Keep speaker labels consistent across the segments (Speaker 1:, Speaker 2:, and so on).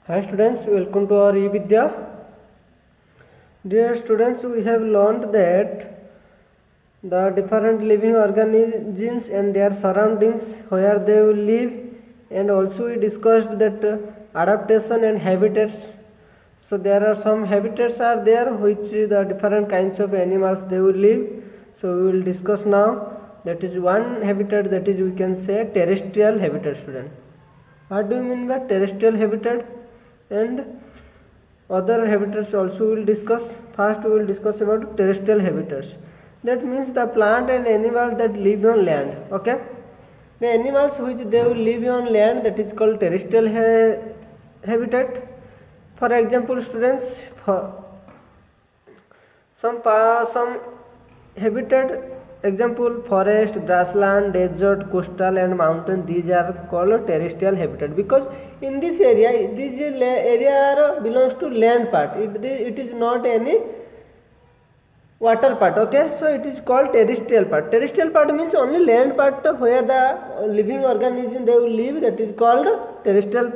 Speaker 1: Hi students, welcome to our eVidya. Dear students, we have learned that the different living organisms and their surroundings where they will live, and also we discussed that adaptation and habitats. So there are some habitats are there which the different kinds of animals they will live. So we will discuss now. That is one habitat, that is we can say terrestrial habitat. Student, what do you mean by terrestrial habitat? And other habitats also we will discuss. First we will discuss about terrestrial habitats. That means the plant and animals that live on land. Okay, the animals which they will live on land, that is called terrestrial habitat. For example, students, for some habitat example, forest, grassland, desert, coastal and mountain, these are called terrestrial habitat, because in this area, this area belongs to land part. It is not any water part. Okay, so it is called terrestrial part. Terrestrial part means only land part where the living organism they will live, that is called terrestrial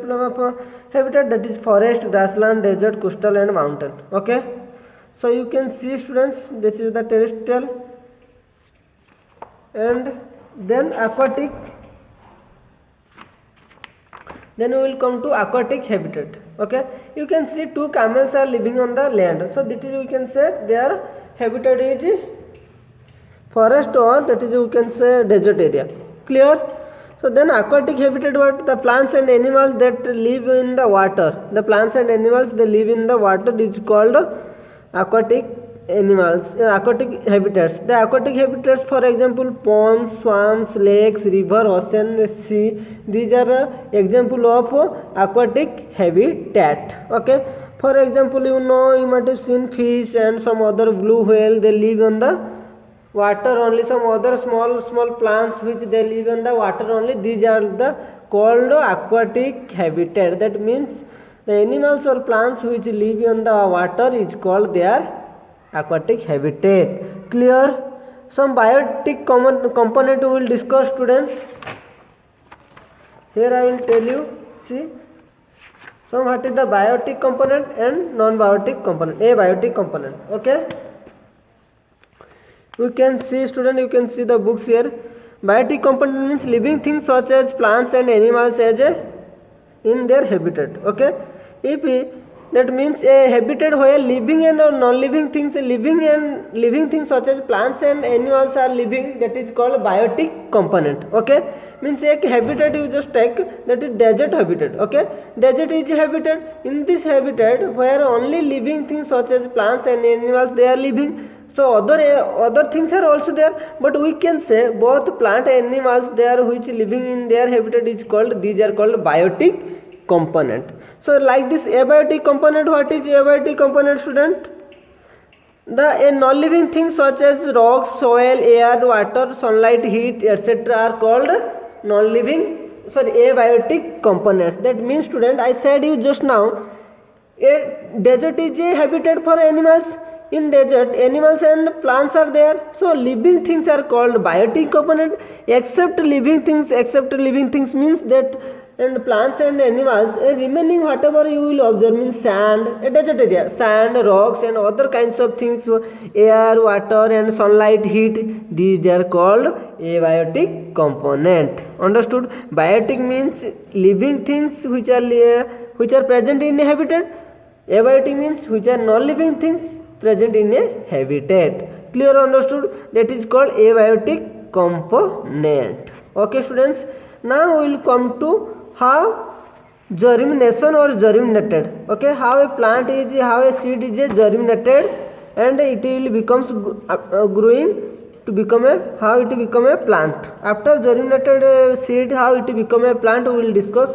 Speaker 1: habitat, that is forest, grassland, desert, coastal and mountain. Okay, so you can see students, this is the terrestrial. And then aquatic, then we will come to aquatic habitat. Okay, you can see two camels are living on the land, so that is we can say their habitat is forest, or that is we can say desert area. Clear? So then aquatic habitat, what? The plants and animals that live in the water. The plants and animals they live in the water is called aquatic animals, aquatic habitats. The aquatic habitats, for example, ponds, swamps, lakes, river, ocean, sea, these are example of aquatic habitat. Okay, for example, you might have seen fish and some other blue whale, they live on the water only. Some other small plants which they live in the water only, these are the called aquatic habitat. That means the animals or plants which live in the water is called their aquatic habitat. Clear? Some biotic component we will discuss, students. Here I will tell you. See, so what is the biotic component and non-biotic component? Abiotic component. Okay, you can see, student, you can see the books here. Biotic component means living things such as plants and animals as in their habitat. Okay, if that means a habitat where living and non-living things, living things such as plants and animals are living, that is called biotic component. Okay, means a habitat you just take, that is desert habitat. Okay, desert is a habitat. In this habitat where only living things such as plants and animals they are living, so other things are also there, but we can say both plant and animals they are which living in their habitat is called, these are called biotic component. So like this abiotic component, what is abiotic component, student? The non-living things such as rocks, soil, air, water, sunlight, heat, etc. are called abiotic components. That means, student, I said you just now, a desert is a habitat for animals. In desert, animals and plants are there, so living things are called biotic component. Except living things means that, and plants and animals, remaining whatever you will observe means sand, a desert area, sand, rocks and other kinds of things, air, water and sunlight, heat, these are called abiotic component. Understood? Biotic means living things which are present in a habitat. Abiotic means which are non-living things present in a habitat. Clear? Understood? That is called abiotic component. Okay, students, now we will come to how germination or germinated. Okay, how a plant is, how a seed is germinated and it will becomes growing to become how it become a plant. After germinated seed, how it become a plant, we will discuss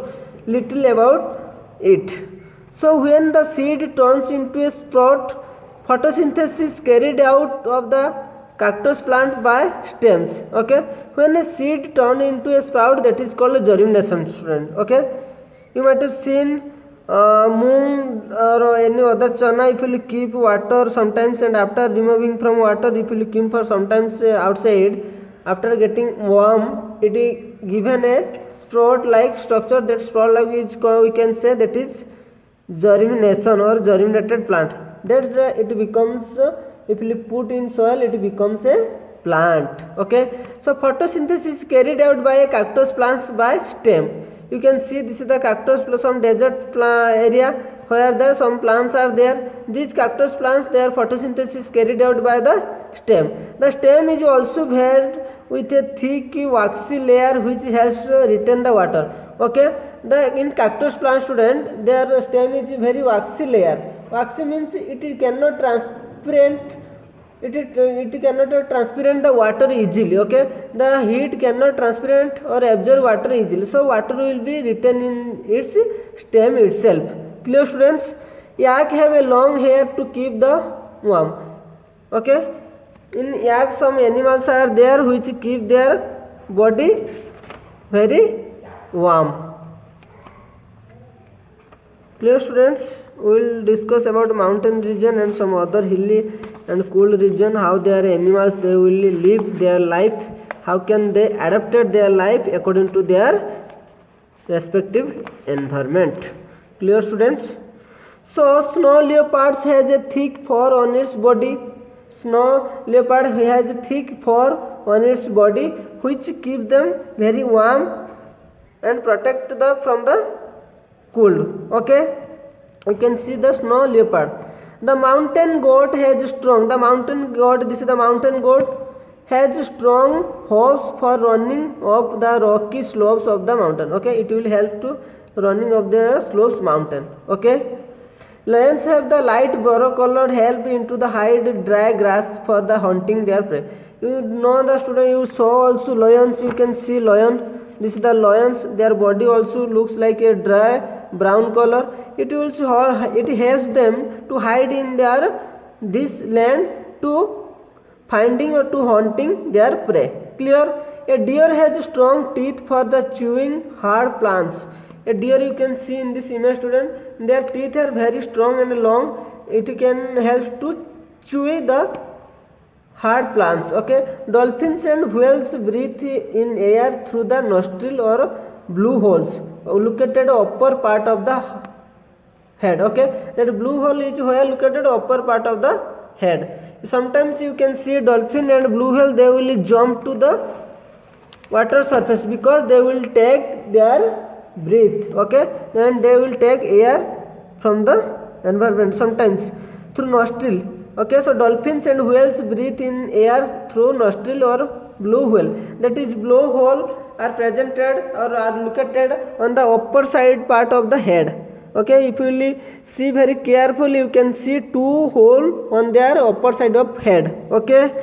Speaker 1: little about it. So when the seed turns into a sprout, photosynthesis is carried out of the cactus plant by stems. Okay, when a seed turns into a sprout, that is called germination, student. Okay, you might have seen moong or any other chana, if you keep water sometimes and after removing from water, if you keep for sometimes outside, after getting warm, it is given a sprout like structure. That sprout like we can say that is germination or germinated plant, that it becomes if you put in soil it becomes a plant. Okay, so photosynthesis is carried out by a cactus plants by stem. You can see this is the cactus plus some desert area where the some plants are there. These cactus plants, their photosynthesis is carried out by the stem. The stem is also paired with a thick waxy layer which helps retain the water. Okay, the in cactus plant student, their stem is very waxy layer. Waxy means it cannot transparent, it cannot transparent the water easily. Okay, the heat cannot transparent or absorb water easily, so water will be retained in its stem itself. Clear students? Yak have a long hair to keep the warm. Okay, in yak some animals are there which keep their body very warm. Clear students? We will discuss about mountain region and some other hilly and cool region, how their animals they will live their life, how can they adapted their life according to their respective environment. Clear students? So snow leopards has a thick fur on its body. Snow leopard has a thick fur on its body which keeps them very warm and protect the from the cold. Okay, you can see the snow leopard. The mountain goat has strong, the mountain goat, this is the mountain goat, has strong hooves for running up the rocky slopes of the mountain. Okay, it will help to running of the slopes mountain. Okay, lions have the light burrow colored help into the hide dry grass for the hunting their prey. You know the student, you saw also lions, you can see lion, this is the lions, their body also looks like a dry brown color. It helps them to hide in their this land to finding or to hunting their prey. Clear? A deer has strong teeth for the chewing hard plants. A deer, you can see in this image student, their teeth are very strong and long. It can help to chew the hard plants. Okay, dolphins and whales breathe in air through the nostril or blue holes located upper part of the head. Okay, that blue hole is where located upper part of the head. Sometimes you can see dolphin and blue whale, they will jump to the water surface because they will take their breath. Okay, and they will take air from the environment sometimes through nostril. Okay, so dolphins and whales breathe in air through nostril or blue whale, that is blowhole are presented or are located on the upper side part of the head. Okay, if you will see very carefully, you can see two hole on their upper side of head. Okay,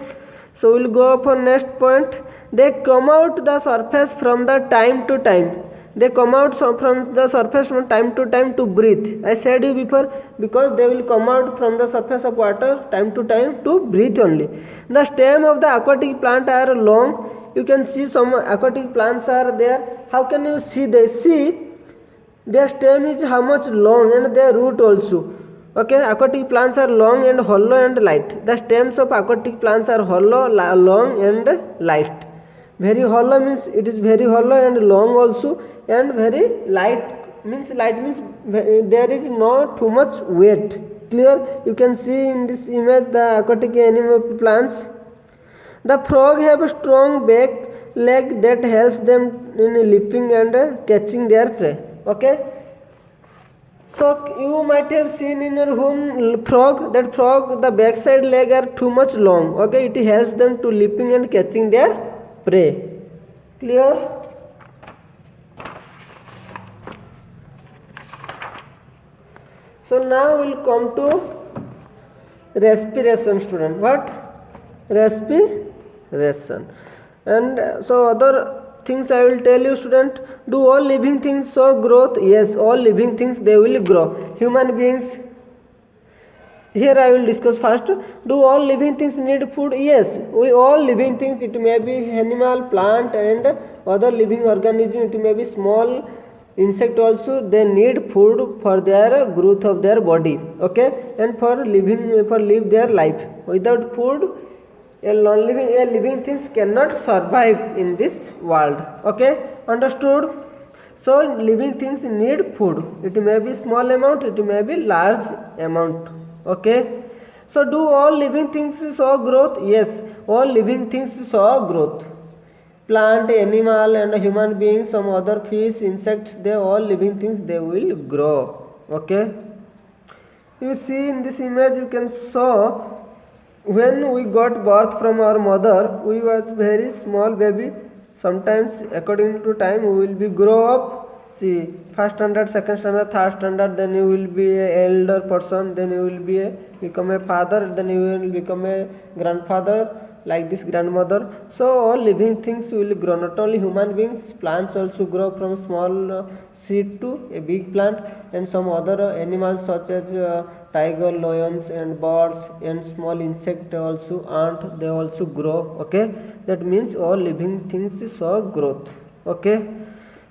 Speaker 1: so we will go for next point. They come out the surface from the time to time. They come out from the surface from time to breathe. I said you before, because they will come out from the surface of water time to breathe only. The stem of the aquatic plant are long. You can see some aquatic plants are there. How can you see? They see their stem is how much long and their root also. Okay, aquatic plants are long and hollow and light. The stems of aquatic plants are hollow, long and light. Very hollow means it is very hollow and long also, and very light means there is not too much weight. Clear? You can see in this image the aquatic animal plants. The frog have a strong back leg that helps them in leaping and catching their prey. Okay, so you might have seen in your home frog, that frog the backside leg are too much long. Okay, it helps them to leaping and catching their prey. Clear? So now we'll come to respiration student. What? Respiration. And so other things I will tell you student. Do all living things show growth? Yes, all living things they will grow. Human beings. Here I will discuss first. Do all living things need food? Yes, we all living things, it may be animal, plant and other living organism, it may be small insect also, they need food for their growth of their body. Okay, and for live their life. Without food, a living things cannot survive in this world. Okay, understood? So living things need food. It may be small amount, it may be large amount. Okay. So do all living things show growth? Yes, all living things show growth. Plant, animal and human beings, some other fish, insects, they all living things, they will grow. Okay. You see in this image you can saw when we got birth from our mother, we was very small baby. Sometimes according to time we will be grow up. See, first standard, second standard, third standard, then you will be a elder person, then you will be become a father, then you will become a grandfather, like this grandmother. So all living things will grow, not only human beings, plants also grow from small seed to a big plant, and some other animals such as tiger, lions and birds and small insect also, ant, they also grow. Okay, that means all living things show growth. Okay.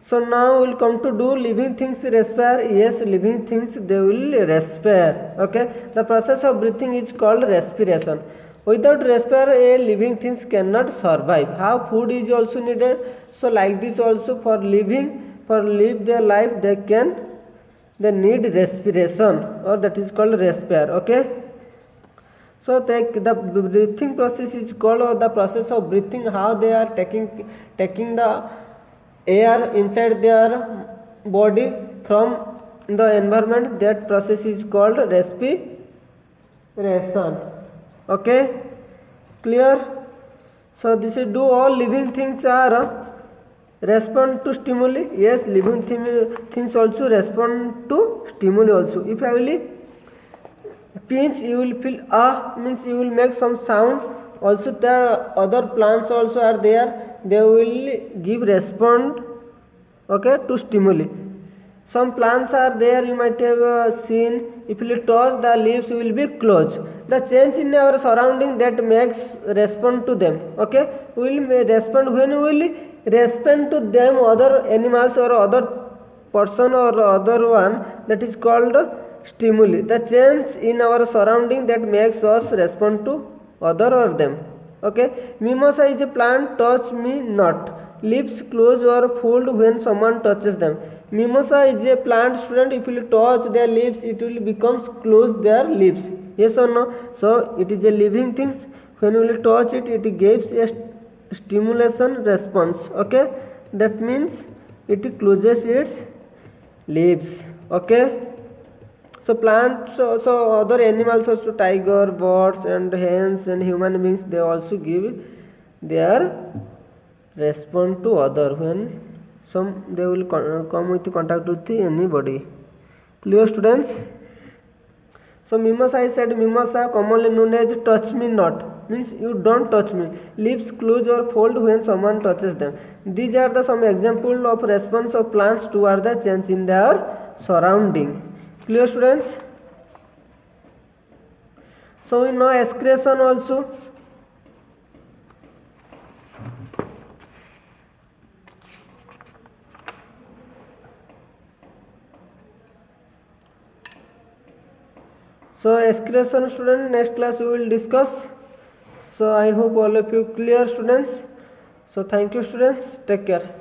Speaker 1: So now we'll come to do living things respire. Yes, living things they will respire. Okay, the process of breathing is called respiration. Without respire, a living things cannot survive. How food is also needed. So like this also for living, for live their life, they need respiration, or that is called respire. Okay. So the breathing process is called the process of breathing. How they are taking the air inside their body from the environment, that process is called respiration. Okay, clear? So this is do all living things are respond to stimuli. Yes, living things also respond to stimuli also. If I will pinch, you will feel means you will make some sound. Also there other plants also are there, they will give respond, okay, to stimuli. Some plants are there, you might have seen, if you touch the leaves you will be closed. The change in our surrounding that makes respond to them. Okay, we will respond when we will respond to them, other animals or other person or other one, that is called stimuli. The change in our surrounding that makes us respond to other or them. Okay, mimosa is a plant, touch me not. Lips close or fold when someone touches them. Mimosa is a plant, student, if you touch their lips it will become close their lips. Yes or no? So it is a living thing. When you will touch it, it gives a stimulation response. Okay, that means it closes its lips. Okay. So plants, so other animals also, tiger, birds and hens and human beings, they also give their respond to other when some they will come with contact with anybody. Clear, students? So mimosa, I said mimosa commonly known as touch me not, means you don't touch me. Lips close or fold when someone touches them. These are the some example of response of plants toward the change in their surrounding. Clear, students? So we know excretion also. So excretion, student, next class we will discuss. So I hope all of you clear, students. So thank you, students. Take care.